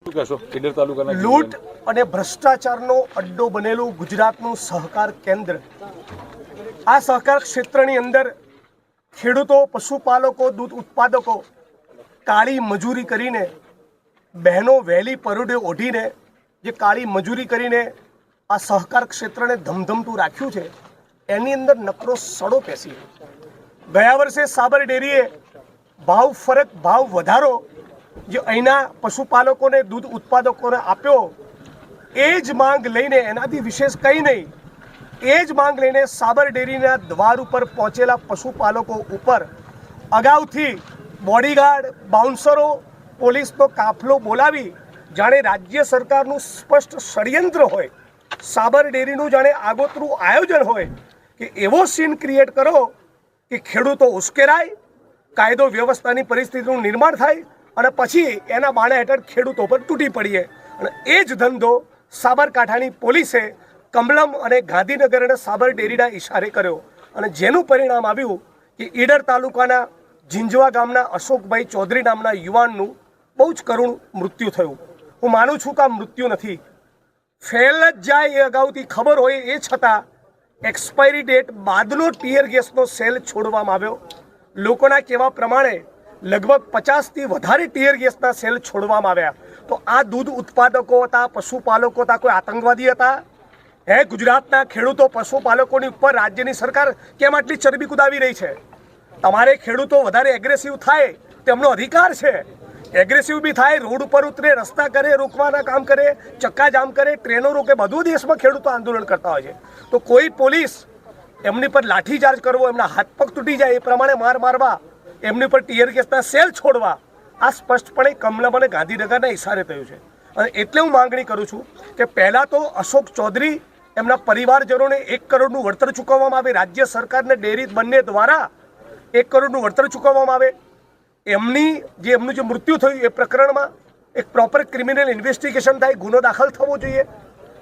શું કહેશો ઈડર તાલુકાના લૂંટ અને ભ્રષ્ટાચારનો અડ્ડો બનેલું ગુજરાતનું સહકાર કેન્દ્ર। આ સહકાર ક્ષેત્રની અંદર ખેડૂતો, પશુપાલકો, દૂધ ઉત્પાદકો કાળી મજૂરી કરીને, બહેનો વહેલી પરોઢે ઓઢીને જે કાળી મજૂરી કરીને આ સહકાર ક્ષેત્રને ધમધમતું રાખ્યું છે, એની અંદર નકરો સડો પેસી। ગયા વર્ષે સાબર ડેરીએ ભાવ વધારો જે અહીંના પશુપાલકોને, દૂધ ઉત્પાદકોને આપ્યો, એ જ માંગ લઈને, એનાથી વિશેષ કંઈ નહીં, એ જ માંગ લઈને સાબર ડેરીના દ્વાર ઉપર પહોંચેલા પશુપાલકો ઉપર અગાઉથી બોડીગાર્ડ, બાઉન્સરો, પોલીસનો કાફલો બોલાવી જાણે રાજ્ય સરકારનું સ્પષ્ટ ષડયંત્ર હોય, સાબર ડેરીનું જાણે આગોતરું આયોજન હોય કે એવો સીન ક્રિએટ કરો કે ખેડૂતો ઉશ્કેરાય, કાયદો વ્યવસ્થાની પરિસ્થિતિનું નિર્માણ થાય અને પછી એના બાણા હેઠળ ખેડૂતો પર તૂટી પડીએ। અને એ જ ધંધો સાબરકાંઠાની પોલીસે કમલમ અને ગાંધીનગર અને સાબર ડેરીના ઇશારે કર્યો અને જેનું પરિણામ આવ્યું કે ઈડર તાલુકાના ઝીંઝવા ગામના અશોકભાઈ ચૌધરી નામના યુવાનનું બહુ જ કરુણ મૃત્યુ થયું। હું માનું છું કે આ મૃત્યુ નથી, ફેલ જ જાય એ અગાઉથી ખબર હોય એ છતાં એક્સપાયરી ડેટ બાદનો ટીયર ગેસનો સેલ છોડવામાં આવ્યો। લોકોના કહેવા પ્રમાણે લગભગ 50થી વધારે ટીયર ગેસના સેલ છોડવામાં આવ્યા। તો આ દૂધ ઉત્પાદકો હતા, પશુપાલકો હતા, કોઈ આતંકવાદી હતા? હે, ગુજરાતના ખેડૂતો, પશુપાલકોની ઉપર રાજ્યની સરકાર કેમ આટલી ચરબી કુદાવી રહી છે? તમારે ખેડૂતો વધારે એગ્રેસિવ થાય તેમનો અધિકાર છે, એગ્રેસિવ બી થાય, રોડ ઉપર ઉતરે, રસ્તા કરે, રોકવાના કામ કરે, ચક્કા જામ કરે, ટ્રેનો રોકે, બધું દેશમાં ખેડૂતો આંદોલન કરતા હોય છે। તો કોઈ પોલીસ એમની પર લાઠીચાર્જ કરવો, એમના હાથ પગ તૂટી જાય એ પ્રમાણે માર મારવા, એમની પર ટીયર ગેસના સેલ છોડવા, આ સ્પષ્ટપણે કમલમ અને ગાંધીનગરના ઇશારે થયું છે। અને એટલે હું માંગણી કરું છું કે પહેલાં તો અશોક ચૌધરી, એમના પરિવારજનોને 1 કરોડનું વળતર ચૂકવવામાં આવે, રાજ્ય સરકારને ડેરી બંને દ્વારા 1 કરોડનું વળતર ચૂકવવામાં આવે। એમનું જે મૃત્યુ થયું એ પ્રકરણમાં એક પ્રોપર ક્રિમિનલ ઇન્વેસ્ટિગેશન થાય, ગુનો દાખલ થવો જોઈએ,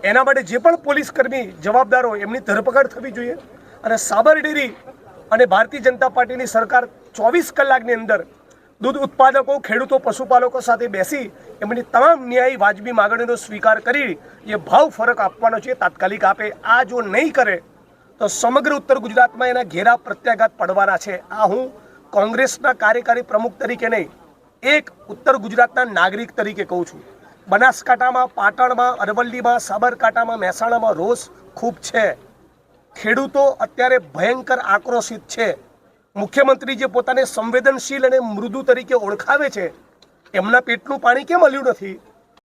એના માટે જે પણ પોલીસ કર્મી જવાબદાર હોય એમની ધરપકડ થવી જોઈએ। અને સાબર ડેરી અને ભારતીય જનતા પાર્ટીની સરકાર 24 કલાકની અંદર દૂધ ઉત્પાદકો, ખેડૂતો, પશુપાલકો સાથે બેસી એમની તમામ ન્યાયી વાજબી માગણીનો સ્વીકાર કરી જે ભાવ ફરક આપવાનો છે તાત્કાલિક આપે। આ જો નહીં કરે તો સમગ્ર ઉત્તર ગુજરાતમાં એના ઘેરા પ્રત્યાઘાત પડવાના છે। આ હું કોંગ્રેસના કાર્યકારી પ્રમુખ તરીકે નહીં, એક ઉત્તર ગુજરાતના નાગરિક તરીકે કહું છું। બનાસકાંઠામાં, પાટણમાં, અરવલ્લીમાં, સાબરકાંઠામાં, મહેસાણામાં રોષ ખૂબ છે। ખેડૂતો અત્યારે ભયંકર આક્રોશિત છે। મુખ્યમંત્રી જે પોતાને સંવેદનશીલ અને મૃદુ તરીકે ઓળખાવે છે, એમના પેટનું પાણી કેમ હલ્યું નથી?